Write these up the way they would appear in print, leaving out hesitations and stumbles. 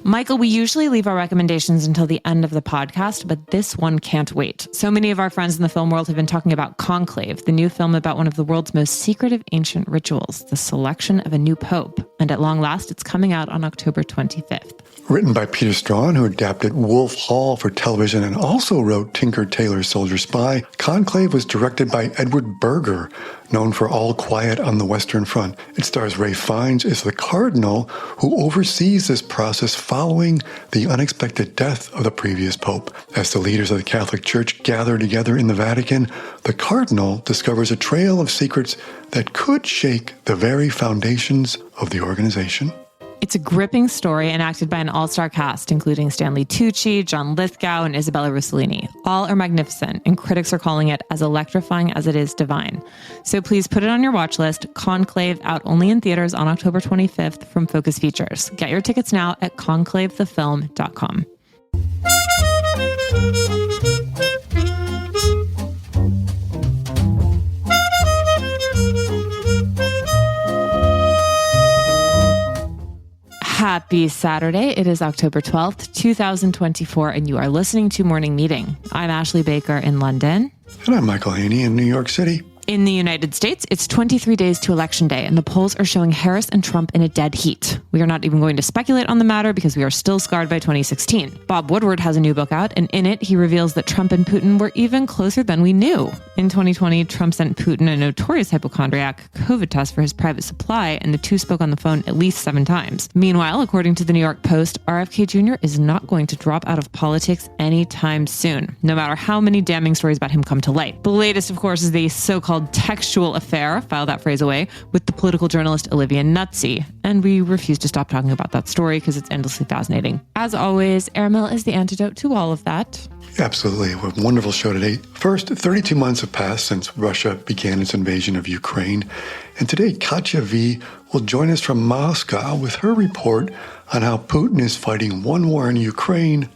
Michael, we usually leave our recommendations until the end of the podcast, but this one can't wait. So many of our friends in the film world have been talking about Conclave, the new film about one of the world's most secretive ancient rituals, the selection of a new pope. And at long last, it's coming out on October 25th. Written by Peter Strawn, who adapted Wolf Hall for television and also wrote Tinker Tailor Soldier Spy, Conclave was directed by Edward Berger, known for All Quiet on the Western Front. It stars Ralph Fiennes as the cardinal who oversees this process following the unexpected death of the previous pope. As the leaders of the Catholic Church gather together in the Vatican, the cardinal discovers a trail of secrets that could shake the very foundations of the organization. It's a gripping story enacted by an all-star cast, including Stanley Tucci, John Lithgow, and Isabella Rossellini. All are magnificent, and critics are calling it as electrifying as it is divine. So please put it on your watch list. Conclave, out only in theaters on October 25th from Focus Features. Get your tickets now at conclavethefilm.com. Happy Saturday. It is October 12th, 2024, and you are listening to Morning Meeting. I'm Ashley Baker in London. And I'm Michael Haney in New York City. In the United States, it's 23 days to Election Day, and the polls are showing Harris and Trump in a dead heat. We are not even going to speculate on the matter because we are still scarred by 2016. Bob Woodward has a new book out, and in it, he reveals that Trump and Putin were even closer than we knew. In 2020, Trump sent Putin a notorious hypochondriac COVID test for his private supply, and the two spoke on the phone at least 7 times. Meanwhile, according to the New York Post, RFK Jr. is not going to drop out of politics anytime soon, no matter how many damning stories about him come to light. The latest, of course, is the so-called textual affair, file that phrase away, with the political journalist Olivia Nuzzi. And we refuse to stop talking about that story because it's endlessly fascinating. As always, airmail is the antidote to all of that. Absolutely. We have a wonderful show today. First, 32 months have passed since Russia began its invasion of Ukraine. And today, Katya V. will join us from Moscow with her report on how Putin is fighting one war in Ukraine,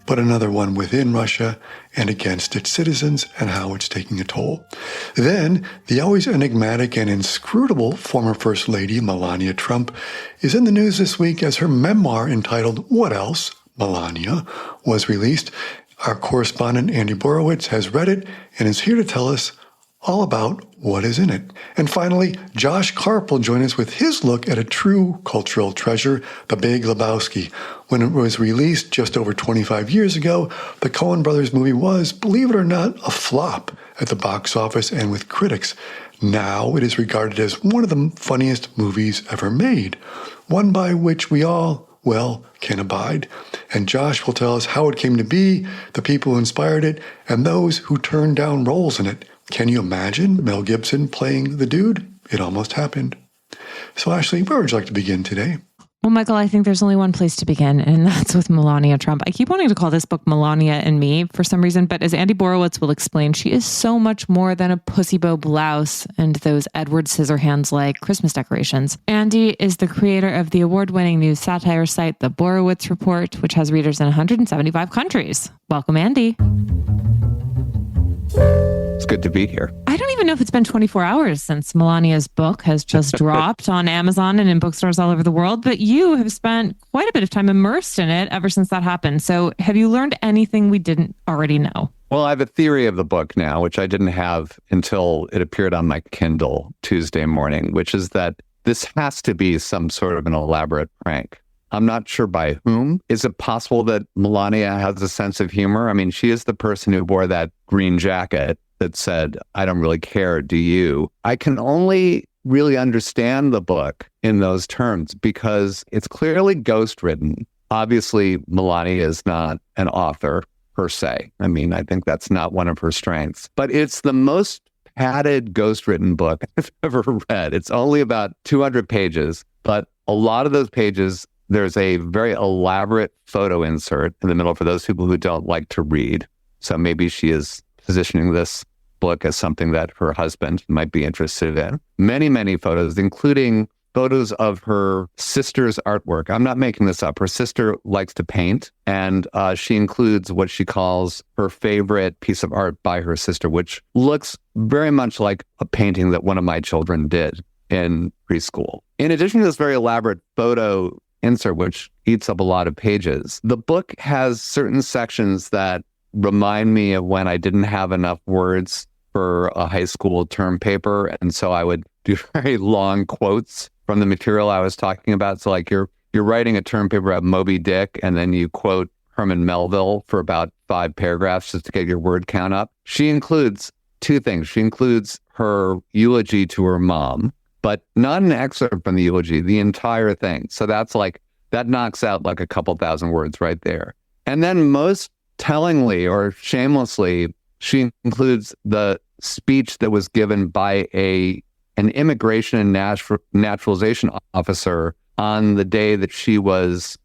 but another one within Russia and against its citizens, and how it's taking a toll. Then, the always enigmatic and inscrutable former First Lady, Melania Trump, is in the news this week as her memoir entitled What Else, Melania, was released. Our correspondent, Andy Borowitz, has read it and is here to tell us all about what is in it. And finally, Josh Karp will join us with his look at a true cultural treasure, The Big Lebowski. When it was released just over 25 years ago, the Coen brothers movie was, believe it or not, a flop at the box office and with critics. Now it is regarded as one of the funniest movies ever made, one by which we all, well, can abide. And Josh will tell us how it came to be, the people who inspired it, and those who turned down roles in it. Can you imagine Mel Gibson playing the dude? It almost happened. So Ashley, where would you like to begin today? Well, Michael, I think there's only one place to begin, and that's with Melania Trump. I keep wanting to call this book Melania and Me for some reason, but as Andy Borowitz will explain, she is so much more than a pussy bow blouse and those Edward Scissorhands-like Christmas decorations. Andy is the creator of the award-winning news satire site, The Borowitz Report, which has readers in 175 countries. Welcome, Andy. It's good to be here. I don't even know if it's been 24 hours since Melania's book has just dropped on Amazon and in bookstores all over the world, but you have spent quite a bit of time immersed in it ever since that happened. So have you learned anything we didn't already know? Well, I have a theory of the book now, which I didn't have until it appeared on my Kindle Tuesday morning, which is that this has to be some sort of an elaborate prank. I'm not sure by whom. Is it possible that Melania has a sense of humor? I mean, she is the person who wore that green jacket that said, I don't really care, do you? I can only really understand the book in those terms because it's clearly ghostwritten. Obviously, Melania is not an author per se. I mean, I think that's not one of her strengths. But it's the most padded ghostwritten book I've ever read. It's only about 200 pages, but a lot of those pages, there's a very elaborate photo insert in the middle for those people who don't like to read. So maybe she is positioning this book as something that her husband might be interested in. Many, many photos, including photos of her sister's artwork. I'm not making this up. Her sister likes to paint, and she includes what she calls her favorite piece of art by her sister, which looks very much like a painting that one of my children did in preschool. In addition to this very elaborate photo insert, which eats up a lot of pages. The book has certain sections that remind me of when I didn't have enough words for a high school term paper. And so I would do very long quotes from the material I was talking about. So like you're writing a term paper about Moby Dick, and then you quote Herman Melville for about 5 paragraphs just to get your word count up. She includes 2 things. She includes her eulogy to her mom, but not an excerpt from the eulogy, the entire thing. So that's like, that knocks out like a couple thousand words right there. And then most tellingly or shamelessly, she includes the speech that was given by an immigration and naturalization officer on the day that she was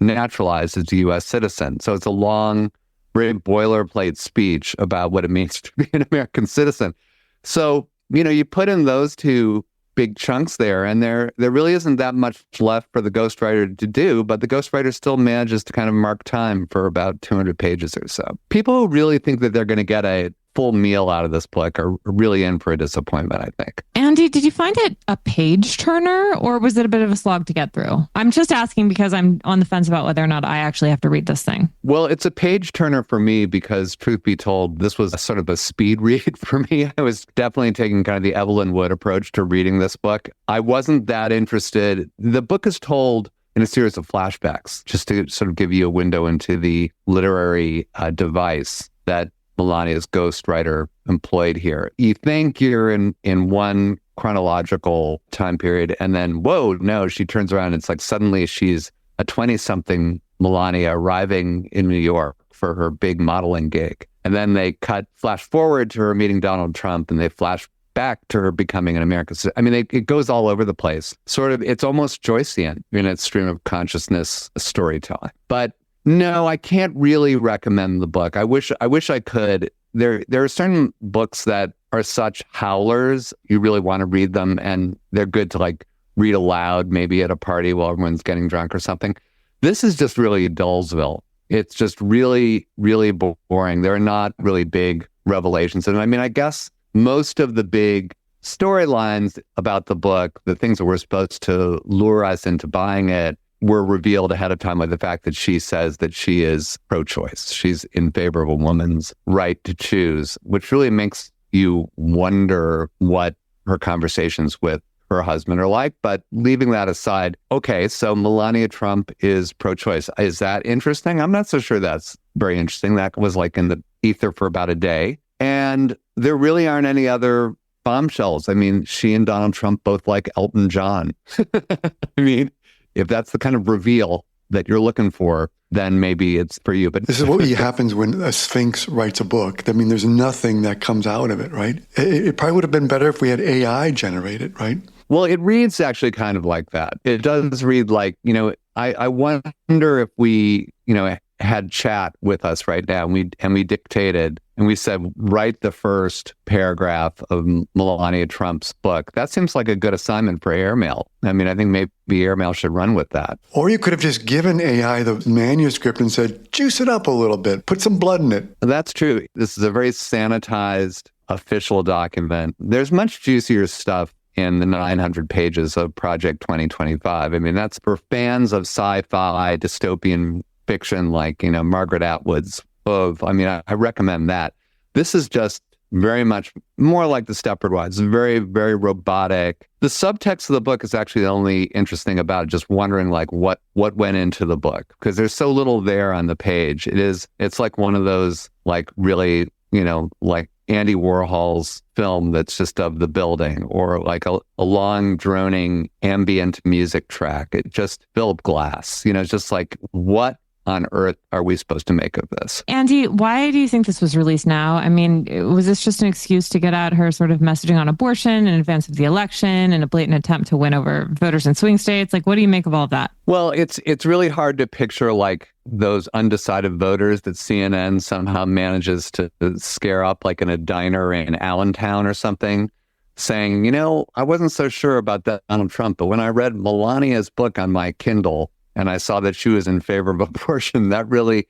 naturalized as a U.S. citizen. So it's a long, very boilerplate speech about what it means to be an American citizen. So, you put in those 2 big chunks there, and there really isn't that much left for the ghostwriter to do, but the ghostwriter still manages to kind of mark time for about 200 pages or so. People who really think that they're going to get a full meal out of this book are really in for a disappointment, I think. Andy, did you find it a page turner, or was it a bit of a slog to get through? I'm just asking because I'm on the fence about whether or not I actually have to read this thing. Well, it's a page turner for me because, truth be told, this was a sort of a speed read for me. I was definitely taking kind of the Evelyn Wood approach to reading this book. I wasn't that interested. The book is told in a series of flashbacks, just to sort of give you a window into the literary device that Melania's ghostwriter employed here. You think you're in one chronological time period, and then, whoa, no, she turns around and it's like suddenly she's a 20-something Melania arriving in New York for her big modeling gig. And then they flash forward to her meeting Donald Trump, and they flash back to her becoming an American citizen. I mean, it goes all over the place. Sort of, it's almost Joycean in its stream of consciousness storytelling. But no, I can't really recommend the book. I wish I could. There are certain books that are such howlers. You really want to read them, and they're good to like read aloud, maybe at a party while everyone's getting drunk or something. This is just really Dullsville. It's just really, really boring. There are not really big revelations. And I mean, I guess most of the big storylines about the book, the things that were supposed to lure us into buying it, were revealed ahead of time, like the fact that she says that she is pro-choice. She's in favor of a woman's right to choose, which really makes you wonder what her conversations with her husband are like. But leaving that aside, okay, so Melania Trump is pro-choice. Is that interesting? I'm not so sure that's very interesting. That was like in the ether for about a day. And there really aren't any other bombshells. I mean, she and Donald Trump both like Elton John. I mean, if that's the kind of reveal that you're looking for, then maybe it's for you. But this is what happens when a Sphinx writes a book. I mean, there's nothing that comes out of it, right? It probably would have been better if we had AI generate it, right? Well, it reads actually kind of like that. It does read like, I wonder if we, had chat with us right now and we dictated and we said, write the first paragraph of Melania Trump's book. That seems like a good assignment for Airmail. I mean, I think maybe Airmail should run with that. Or you could have just given AI the manuscript and said, juice it up a little bit, put some blood in it. That's true. This is a very sanitized official document. There's much juicier stuff in the 900 pages of Project 2025. I mean, that's for fans of sci-fi, dystopian fiction like, Margaret Atwood's I recommend that. This is just very much more like the Stepford Wives, very, very robotic. The subtext of the book is actually the only interesting about it, just wondering like what went into the book, because there's so little there on the page. It's like one of those like really, like Andy Warhol's film that's just of the building, or like a long droning ambient music track. It just Philip Glass, it's just like, what on earth are we supposed to make of this? Andy, why do you think this was released now? I mean, was this just an excuse to get out her sort of messaging on abortion in advance of the election and a blatant attempt to win over voters in swing states? Like, what do you make of all of that? Well, it's really hard to picture like those undecided voters that CNN somehow manages to scare up like in a diner in Allentown or something, saying, I wasn't so sure about that Donald Trump, but when I read Melania's book on my Kindle, and I saw that she was in favor of abortion, that really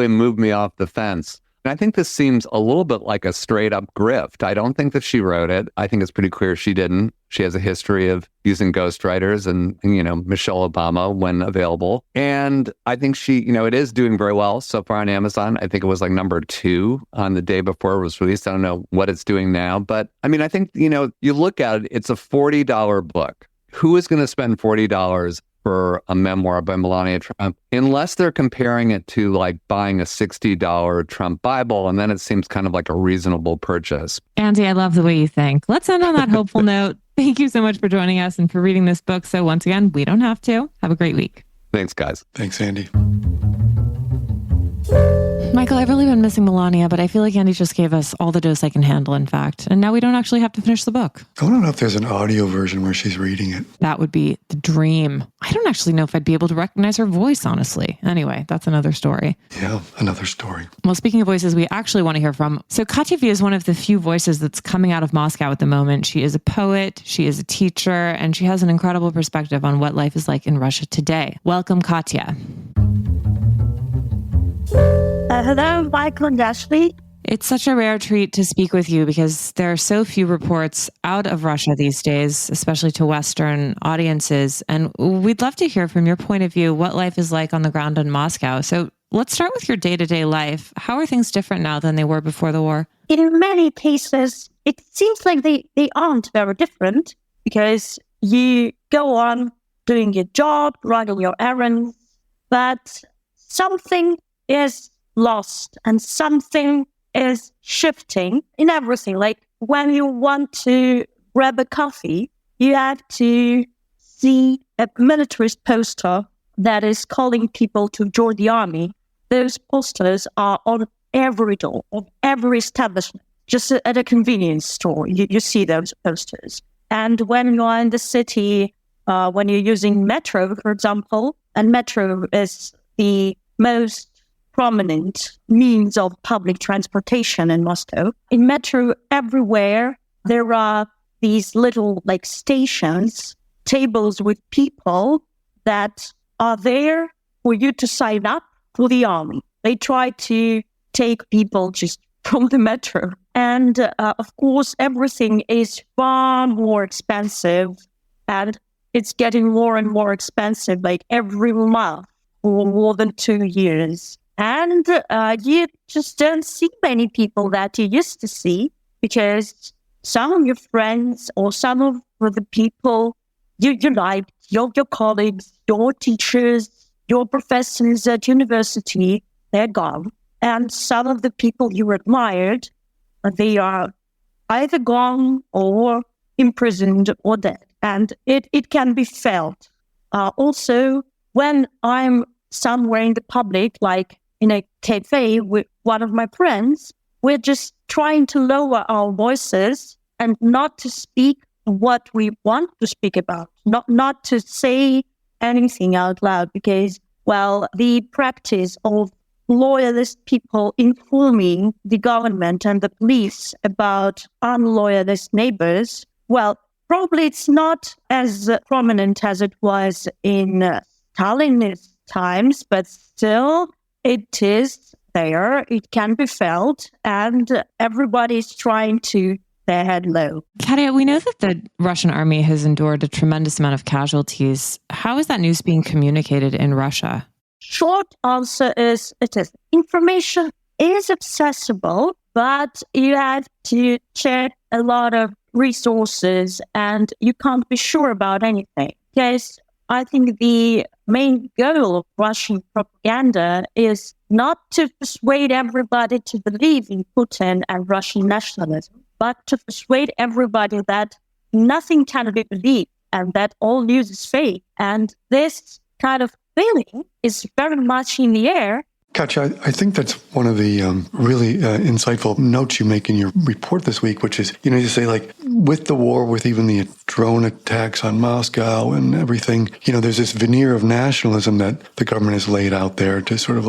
moved me off the fence. And I think this seems a little bit like a straight up grift. I don't think that she wrote it. I think it's pretty clear she didn't. She has a history of using ghostwriters and Michelle Obama when available. And I think she, it is doing very well so far on Amazon. I think it was like number 2 on the day before it was released. I don't know what it's doing now. But I mean, I think, you look at it, it's a $40 book. Who is going to spend $40 for a memoir by Melania Trump, unless they're comparing it to like buying a $60 Trump Bible, and then it seems kind of like a reasonable purchase. Andy, I love the way you think. Let's end on that hopeful note. Thank you so much for joining us and for reading this book. So once again, we don't have to. Have a great week. Thanks, guys. Thanks, Andy. Michael, I've really been missing Melania, but I feel like Andy just gave us all the dose I can handle, in fact. And now we don't actually have to finish the book. I don't know if there's an audio version where she's reading it. That would be the dream. I don't actually know if I'd be able to recognize her voice, honestly. Anyway, that's another story. Yeah, another story. Well, speaking of voices we actually want to hear from, so Katya V is one of the few voices that's coming out of Moscow at the moment. She is a poet, she is a teacher, and she has an incredible perspective on what life is like in Russia today. Welcome, Katya. Hello, Michael and Ashley. It's such a rare treat to speak with you because there are so few reports out of Russia these days, especially to Western audiences. And we'd love to hear from your point of view what life is like on the ground in Moscow. So let's start with your day-to-day life. How are things different now than they were before the war? In many cases, it seems like they aren't very different because you go on doing your job, running your errands, but something is lost and something is shifting in everything. Like when you want to grab a coffee, you have to see a militarist poster that is calling people to join the army. Those posters are on every door of every establishment. Just at a convenience store, you see those posters. And when you are in the city, when you're using metro, for example, and metro is the most prominent means of public transportation in Moscow. In metro, everywhere, there are these little stations, tables with people that are there for you to sign up for the army. They try to take people just from the metro. And of course, everything is far more expensive, and it's getting more and more expensive every month for more than 2 years. And you just don't see many people that you used to see because some of your friends or some of the people you like, your colleagues, your teachers, your professors at university, they're gone. And some of the people you admired, they are either gone or imprisoned or dead. And it can be felt. Also, when I'm somewhere in the public, like in a cafe with one of my friends, we're just trying to lower our voices and not to speak what we want to speak about, not to say anything out loud because, well, the practice of loyalist people informing the government and the police about unloyalist neighbors, well, probably it's not as prominent as it was in Stalinist times, but still it is there, it can be felt, and everybody's trying to their head low. Katya, we know that the Russian army has endured a tremendous amount of casualties. How is that news being communicated in Russia? Short answer is it is. Information is accessible, but you have to check a lot of resources and you can't be sure about anything. Because I think the main goal of Russian propaganda is not to persuade everybody to believe in Putin and Russian nationalism, but to persuade everybody that nothing can be believed and that all news is fake. And this kind of feeling is very much in the air. Katya, I think that's one of the really insightful notes you make in your report this week, which is, you say with the war, with even the drone attacks on Moscow and everything, there's this veneer of nationalism that the government has laid out there to sort of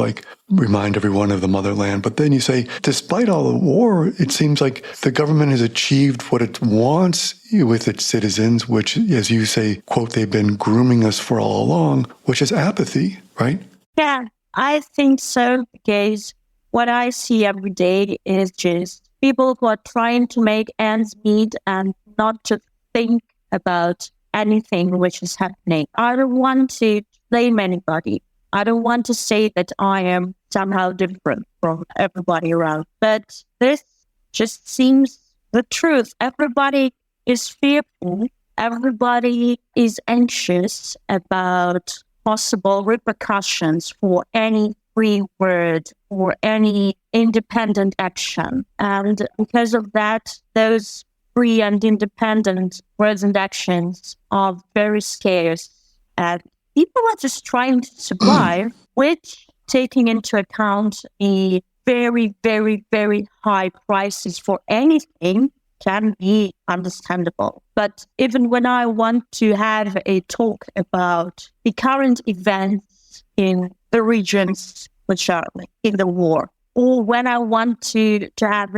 remind everyone of the motherland. But then you say, despite all the war, it seems like the government has achieved what it wants with its citizens, which, as you say, quote, they've been grooming us for all along, which is apathy, right? Yeah. I think so, because what I see every day is just people who are trying to make ends meet and not to think about anything which is happening. I don't want to blame anybody. I don't want to say that I am somehow different from everybody around. But this just seems the truth. Everybody is fearful. Everybody is anxious about possible repercussions for any free word or any independent action. And because of that, those free and independent words and actions are very scarce. And people are just trying to survive, which, taking into account the very, very, very high prices for anything, can be understandable. But even when I want to have a talk about the current events in the regions which are in the war, or when I want to have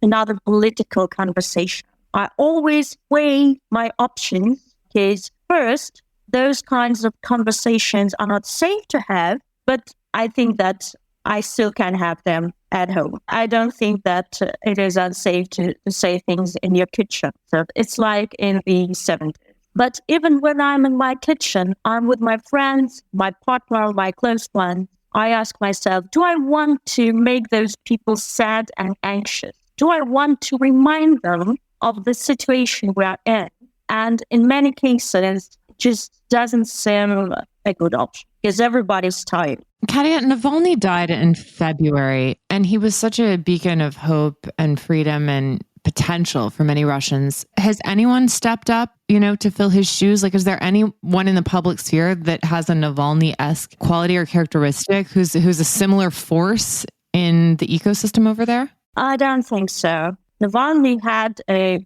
another political conversation, I always weigh my options, because first, those kinds of conversations are not safe to have, but I think that I still can have them at home. I don't think that it is unsafe to say things in your kitchen. So it's like in the 70s. But even when I'm in my kitchen, I'm with my friends, my partner, my close ones, I ask myself, do I want to make those people sad and anxious? Do I want to remind them of the situation we're in? And in many cases, it just doesn't seem a good option because everybody's tired. Katya, Navalny died in February, and he was such a beacon of hope and freedom and potential for many Russians. Has anyone stepped up, to fill his shoes? Like, is there anyone in the public sphere that has a Navalny-esque quality or characteristic who's a similar force in the ecosystem over there? I don't think so. Navalny had a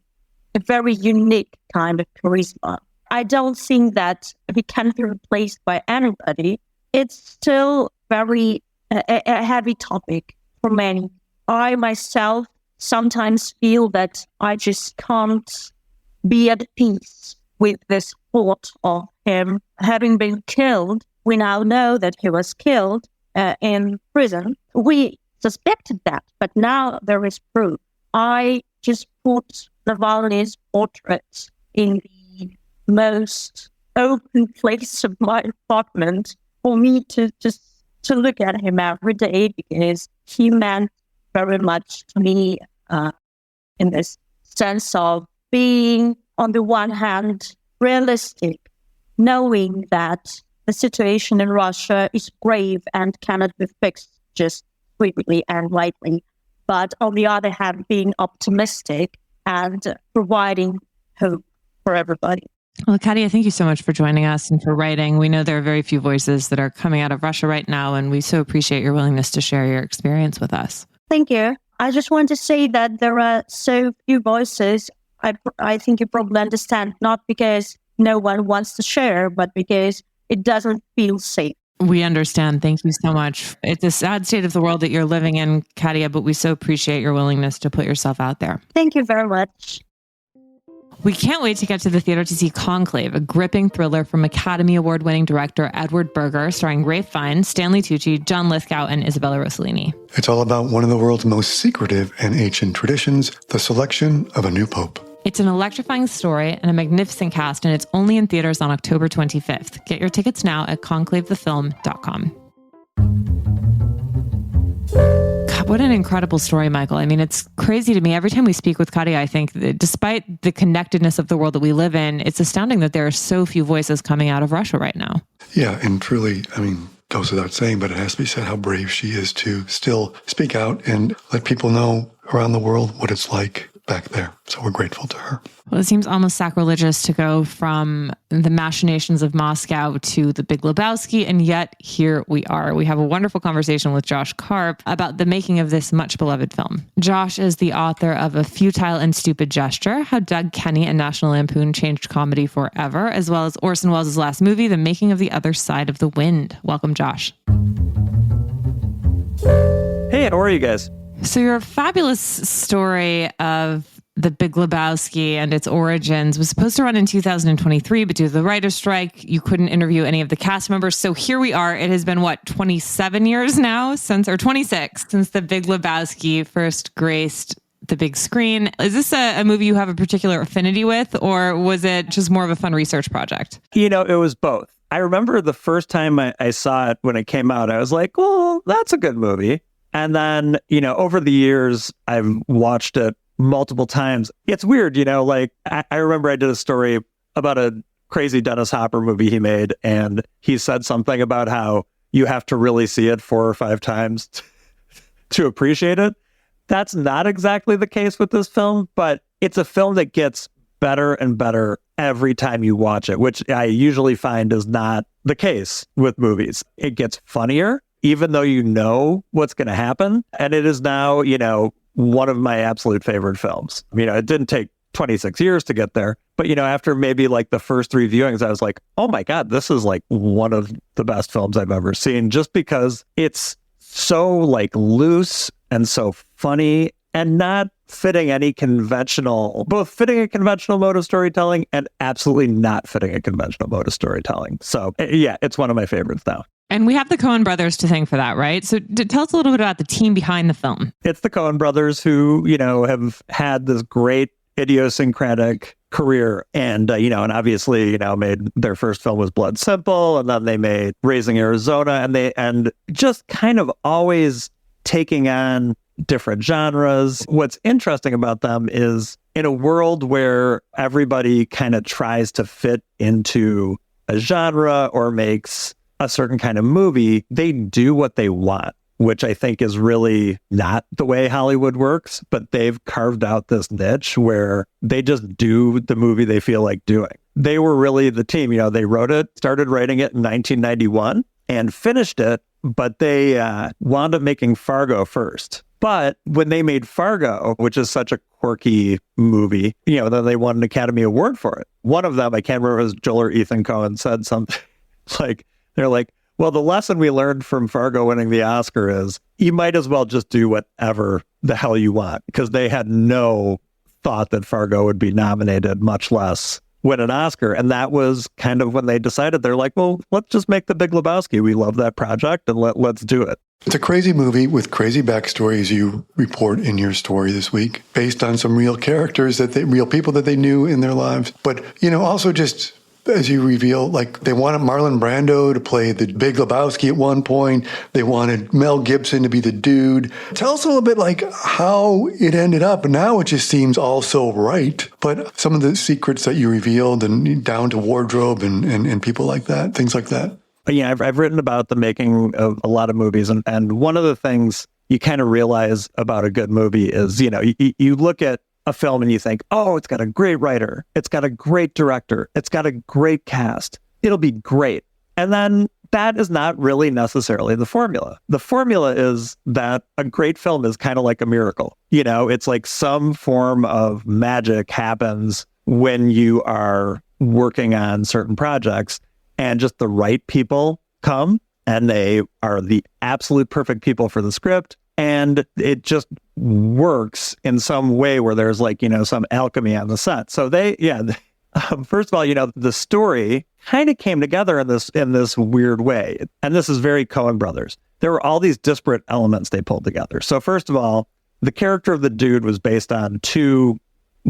very unique kind of charisma. I don't think that he can be replaced by anybody. It's still very a heavy topic for many. I myself sometimes feel that I just can't be at peace with this thought of him having been killed. We now know that he was killed in prison. We suspected that, but now there is proof. I just put Navalny's portrait in the most open place of my apartment for me to look at him every day, because he meant very much to me in this sense of being, on the one hand, realistic, knowing that the situation in Russia is grave and cannot be fixed just quickly and lightly, but on the other hand, being optimistic and providing hope for everybody. Well, Katya, thank you so much for joining us and for writing. We know there are very few voices that are coming out of Russia right now, and we so appreciate your willingness to share your experience with us. Thank you. I just want to say that there are so few voices. I think you probably understand, not because no one wants to share, but because it doesn't feel safe. We understand. Thank you so much. It's a sad state of the world that you're living in, Katya, but we so appreciate your willingness to put yourself out there. Thank you very much. We can't wait to get to the theater to see Conclave, a gripping thriller from Academy Award-winning director Edward Berger, starring Ralph Fiennes, Stanley Tucci, John Lithgow, and Isabella Rossellini. It's all about one of the world's most secretive and ancient traditions, the selection of a new pope. It's an electrifying story and a magnificent cast, and it's only in theaters on October 25th. Get your tickets now at conclavethefilm.com. God, what an incredible story, Michael. I mean, it's crazy to me. Every time we speak with Katya, I think that despite the connectedness of the world that we live in, it's astounding that there are so few voices coming out of Russia right now. Yeah, and truly, goes without saying, but it has to be said how brave she is to still speak out and let people know around the world what it's like back there. So we're grateful to her. Well, it seems almost sacrilegious to go from the machinations of Moscow to the Big Lebowski, and yet here we are. We have a wonderful conversation with Josh Karp about the making of this much beloved film. Josh is the author of A Futile and Stupid Gesture, How Doug Kenny and National Lampoon Changed Comedy Forever, as well as Orson Welles' last movie, The Making of the Other Side of the Wind. Welcome, Josh. Hey, how are you guys? So your fabulous story of The Big Lebowski and its origins was supposed to run in 2023, but due to the writer's strike, you couldn't interview any of the cast members. So here we are. It has been, 27 years now or 26 since The Big Lebowski first graced the big screen. Is this a movie you have a particular affinity with, or was it just more of a fun research project? It was both. I remember the first time I saw it when it came out, I was like, well, that's a good movie. And then, over the years, I've watched it multiple times. It's weird, I remember I did a story about a crazy Dennis Hopper movie he made, and he said something about how you have to really see it 4 or 5 times to appreciate it. That's not exactly the case with this film, but it's a film that gets better and better every time you watch it, which I usually find is not the case with movies. It gets funnier, even though you know what's going to happen. And it is now, one of my absolute favorite films. It didn't take 26 years to get there, but after maybe like the first 3 viewings, I was like, oh my God, this is like one of the best films I've ever seen, just because it's so like loose and so funny and not fitting any both fitting a conventional mode of storytelling and absolutely not fitting a conventional mode of storytelling. So yeah, it's one of my favorites now. And we have the Coen brothers to thank for that, right? So tell us a little bit about the team behind the film. It's the Coen brothers who, have had this great idiosyncratic career and, and obviously, made their first film was Blood Simple, and then they made Raising Arizona, and just kind of always taking on different genres. What's interesting about them is in a world where everybody kind of tries to fit into a genre or makes a certain kind of movie, they do what they want, which I think is really not the way Hollywood works, but they've carved out this niche where they just do the movie they feel like doing. They were really the team, they wrote it, started writing it in 1991 and finished it, but they wound up making Fargo first. But when they made Fargo, which is such a quirky movie, then they won an Academy Award for it. One of them, I can't remember if it was Joel or Ethan Coen, said something like, they're like, well, the lesson we learned from Fargo winning the Oscar is you might as well just do whatever the hell you want, because they had no thought that Fargo would be nominated, much less win an Oscar. And that was kind of when they decided, they're like, well, let's just make The Big Lebowski. We love that project and let's do it. It's a crazy movie with crazy backstories you report in your story this week, based on some real characters, real people that they knew in their lives. But, also just as you reveal, like they wanted Marlon Brando to play the Big Lebowski at one point. They wanted Mel Gibson to be the dude. Tell us a little bit like how it ended up. Now it just seems all so right. But some of the secrets that you revealed and down to wardrobe and people like that, things like that. Yeah, I've written about the making of a lot of movies. And one of the things you kind of realize about a good movie is, you look at a film and you think, oh, it's got a great writer, it's got a great director, it's got a great cast, it'll be great. And then that is not really necessarily the formula. The formula is that a great film is kind of like a miracle. It's like some form of magic happens when you are working on certain projects, and just the right people come and they are the absolute perfect people for the script. And it just works in some way where there's like, some alchemy on the set. So first of all, the story kind of came together in this weird way. And this is very Coen brothers. There were all these disparate elements they pulled together. So first of all, the character of the dude was based on 2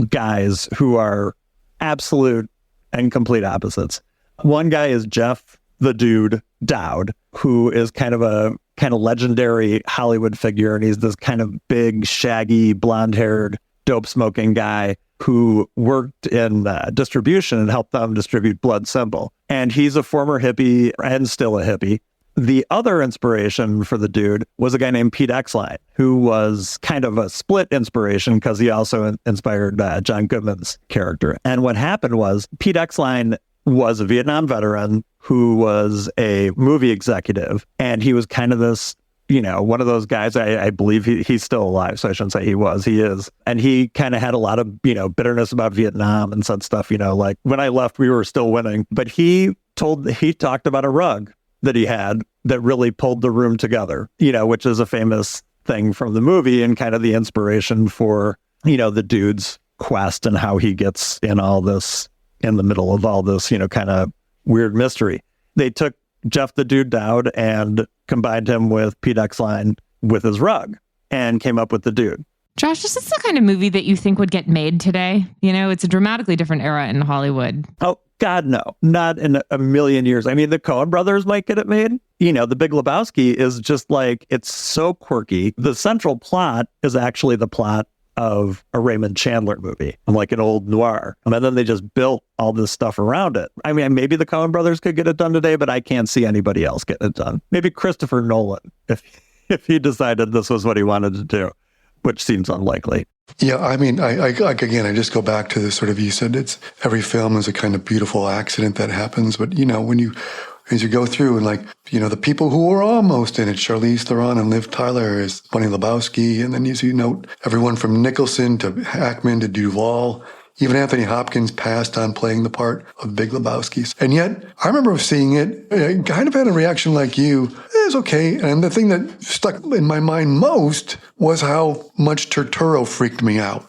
guys who are absolute and complete opposites. One guy is Jeff the Dude Dowd, who is kind of a legendary Hollywood figure. And he's this kind of big, shaggy, blonde-haired, dope-smoking guy who worked in distribution and helped them distribute Blood Simple. And he's a former hippie and still a hippie. The other inspiration for the dude was a guy named Pete Exline, who was kind of a split inspiration because he also inspired John Goodman's character. And what happened was Pete Exline was a Vietnam veteran who was a movie executive. And he was kind of this, one of those guys, I believe he's still alive, so I shouldn't say he is. And he kind of had a lot of, bitterness about Vietnam and said stuff, like when I left, we were still winning. But he talked about a rug that he had that really pulled the room together, which is a famous thing from the movie and kind of the inspiration for, the dude's quest and how he gets in the middle of all this, kind of weird mystery. They took Jeff the Dude Dowd and combined him with Pete Exline with his rug and came up with the Dude. Josh, this is the kind of movie that you think would get made today. It's a dramatically different era in Hollywood. Oh, God, no. Not in a million years. I mean, the Coen brothers might get it made. The Big Lebowski is just like, it's so quirky. The central plot is actually the plot of a Raymond Chandler movie, like an old noir. And then they just built all this stuff around it. I mean, maybe the Coen brothers could get it done today, but I can't see anybody else getting it done. Maybe Christopher Nolan, if he decided this was what he wanted to do, which seems unlikely. Yeah, I mean, I just go back to this sort of, you said every film is a kind of beautiful accident that happens. But, as you go through and the people who were almost in it, Charlize Theron and Liv Tyler is Bunny Lebowski. And then you note everyone from Nicholson to Hackman to Duvall. Even Anthony Hopkins passed on playing the part of Big Lebowski. And yet, I remember seeing it, I kind of had a reaction like you. It was okay. And the thing that stuck in my mind most was how much Turturro freaked me out.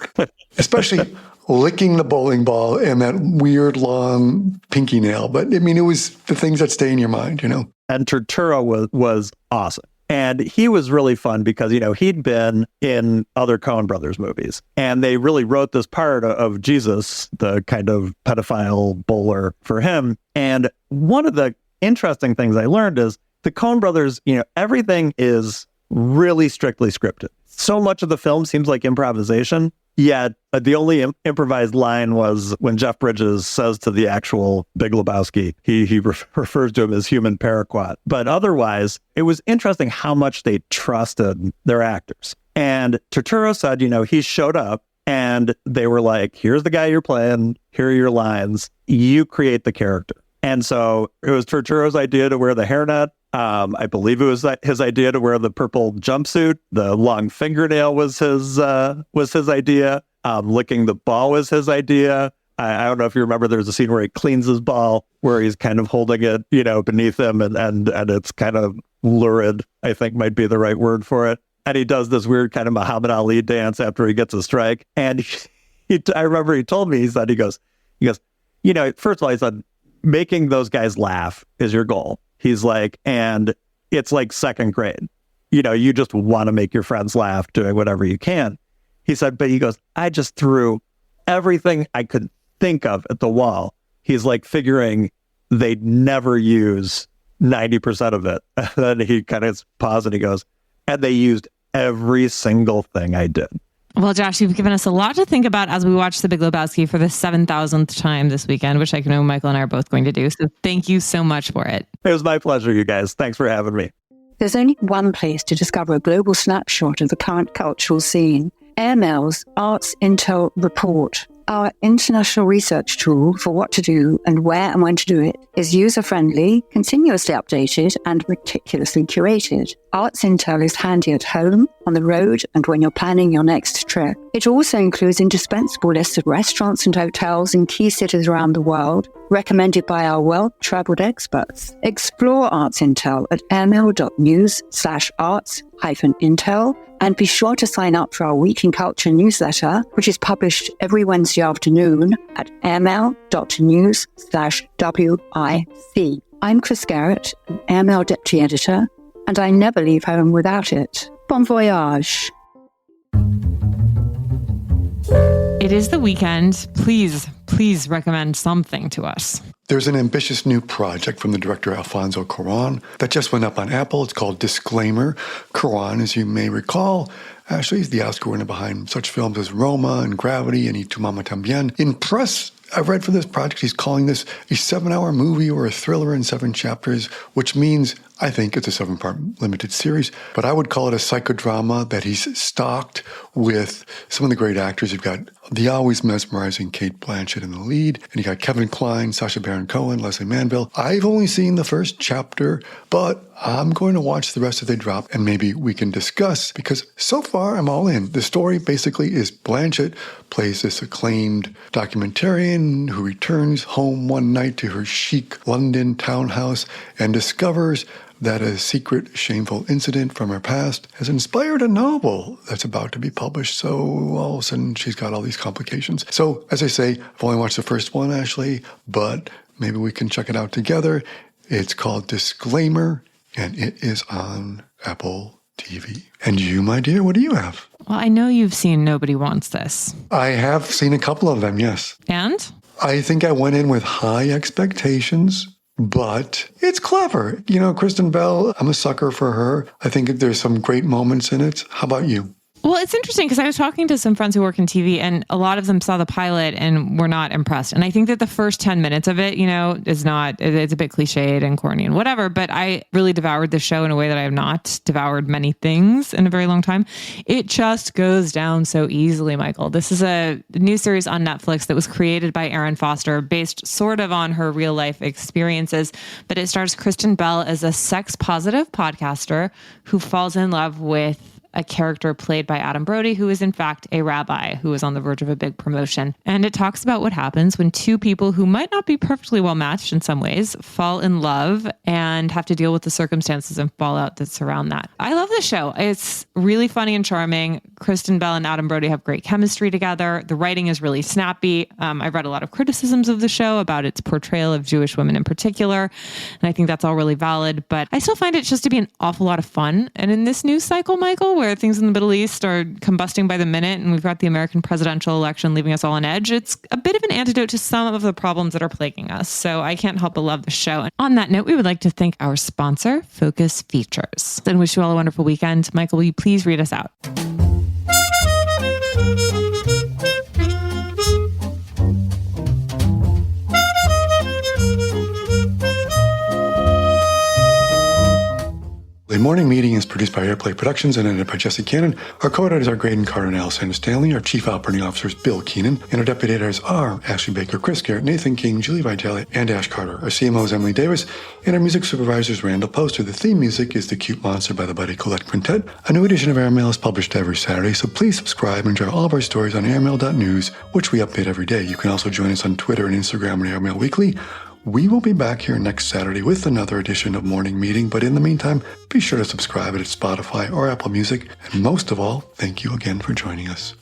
Especially licking the bowling ball and that weird long pinky nail. But I mean, it was the things that stay in your mind, And Turturro was awesome. And he was really fun because, he'd been in other Coen Brothers movies. And they really wrote this part of Jesus, the kind of pedophile bowler, for him. And one of the interesting things I learned is the Coen Brothers, everything is really strictly scripted. So much of the film seems like improvisation. Yet the only improvised line was when Jeff Bridges says to the actual Big Lebowski, he refers to him as human paraquat. But otherwise, it was interesting how much they trusted their actors. And Turturro said, he showed up and they were like, here's the guy you're playing. Here are your lines. You create the character. And so it was Turturro's idea to wear the hairnet. I believe it was his idea to wear the purple jumpsuit. The long fingernail was his idea. Licking the ball was his idea. I don't know if you remember, there's a scene where he cleans his ball, where he's kind of holding it, beneath him, and it's kind of lurid, I think might be the right word for it. And he does this weird kind of Muhammad Ali dance after he gets a strike. And I remember he told me, he goes, first of all, he said, making those guys laugh is your goal. He's like, and it's like second grade. You just want to make your friends laugh doing whatever you can. He said, but he goes, I just threw everything I could think of at the wall. He's like figuring they'd never use 90% of it. And then he kind of paused and he goes, and they used every single thing I did. Well, Josh, you've given us a lot to think about as we watch The Big Lebowski for the 7,000th time this weekend, which I know Michael and I are both going to do. So thank you so much for it. It was my pleasure, you guys. Thanks for having me. There's only one place to discover a global snapshot of the current cultural scene. AML's Arts Intel Report. Our international research tool for what to do and where and when to do it is user-friendly, continuously updated, and meticulously curated. Arts Intel is handy at home, on the road, and when you're planning your next trip. It also includes indispensable lists of restaurants and hotels in key cities around the world, recommended by our well-traveled experts. Explore Arts Intel at ml.news/arts-intel, and be sure to sign up for our Week in Culture newsletter, which is published every Wednesday afternoon at ml.news/WIC. I'm Chris Garrett, an ML Deputy Editor, and I never leave home without it. Bon voyage. It is the weekend. Please recommend something to us. There's an ambitious new project from the director Alfonso Cuarón that just went up on Apple. It's called Disclaimer. Cuarón, as you may recall, actually is the Oscar winner behind such films as Roma and Gravity and Y Tu Mama Tambien. In press, I've read for this project, he's calling this a 7-hour movie or a thriller in 7 chapters, which means I think it's a 7-part limited series, but I would call it a psychodrama that he's stocked with some of the great actors. You've got the always mesmerizing Cate Blanchett in the lead, and you got Kevin Kline, Sacha Baron Cohen, Leslie Manville. I've only seen the first chapter, but I'm going to watch the rest if they drop, and maybe we can discuss, because so far I'm all in. The story basically is Blanchett plays this acclaimed documentarian who returns home one night to her chic London townhouse and discovers that a secret, shameful incident from her past has inspired a novel that's about to be published. So all of a sudden, she's got all these complications. So, as I say, I've only watched the first one, Ashley, but maybe we can check it out together. It's called Disclaimer, and it is on Apple TV. And you, my dear, what do you have? Well, I know you've seen Nobody Wants This. I have seen a couple of them, yes. And? I think I went in with high expectations, but it's clever. You know, Kristen Bell, I'm a sucker for her. I think there's some great moments in it. How about you? Well, it's interesting because I was talking to some friends who work in TV, and a lot of them saw the pilot and were not impressed. And I think that the first 10 minutes of it, it's a bit cliched and corny and whatever, but I really devoured the show in a way that I have not devoured many things in a very long time. It just goes down so easily, Michael. This is a new series on Netflix that was created by Erin Foster, based sort of on her real life experiences, but it stars Kristen Bell as a sex positive podcaster who falls in love with a character played by Adam Brody, who is in fact a rabbi who is on the verge of a big promotion. And it talks about what happens when two people who might not be perfectly well matched in some ways fall in love and have to deal with the circumstances and fallout that surround that. I love the show. It's really funny and charming. Kristen Bell and Adam Brody have great chemistry together. The writing is really snappy. I've read a lot of criticisms of the show about its portrayal of Jewish women in particular, and I think that's all really valid, but I still find it just to be an awful lot of fun. And in this news cycle, Michael, where things in the Middle East are combusting by the minute and we've got the American presidential election leaving us all on edge, it's a bit of an antidote to some of the problems that are plaguing us. So I can't help but love the show. And on that note, we would like to thank our sponsor, Focus Features, and wish you all a wonderful weekend. Michael, will you please read us out? The Morning Meeting is produced by Airplay Productions and edited by Jesse Cannon. Our co-editors are Graydon Carter and Alessandra Stanley. Our chief operating officer is Bill Keenan. And our deputy editors are Ashley Baker, Chris Garrett, Nathan King, Julie Vitale, and Ash Carter. Our CMO is Emily Davis. And our music supervisor is Randall Poster. The theme music is The Cute Monster by the Buddy Collette Quintet. A new edition of Airmail is published every Saturday, so please subscribe and enjoy all of our stories on airmail.news, which we update every day. You can also join us on Twitter and Instagram at Airmail Weekly. We will be back here next Saturday with another edition of Morning Meeting, but in the meantime, be sure to subscribe at Spotify or Apple Music. And most of all, thank you again for joining us.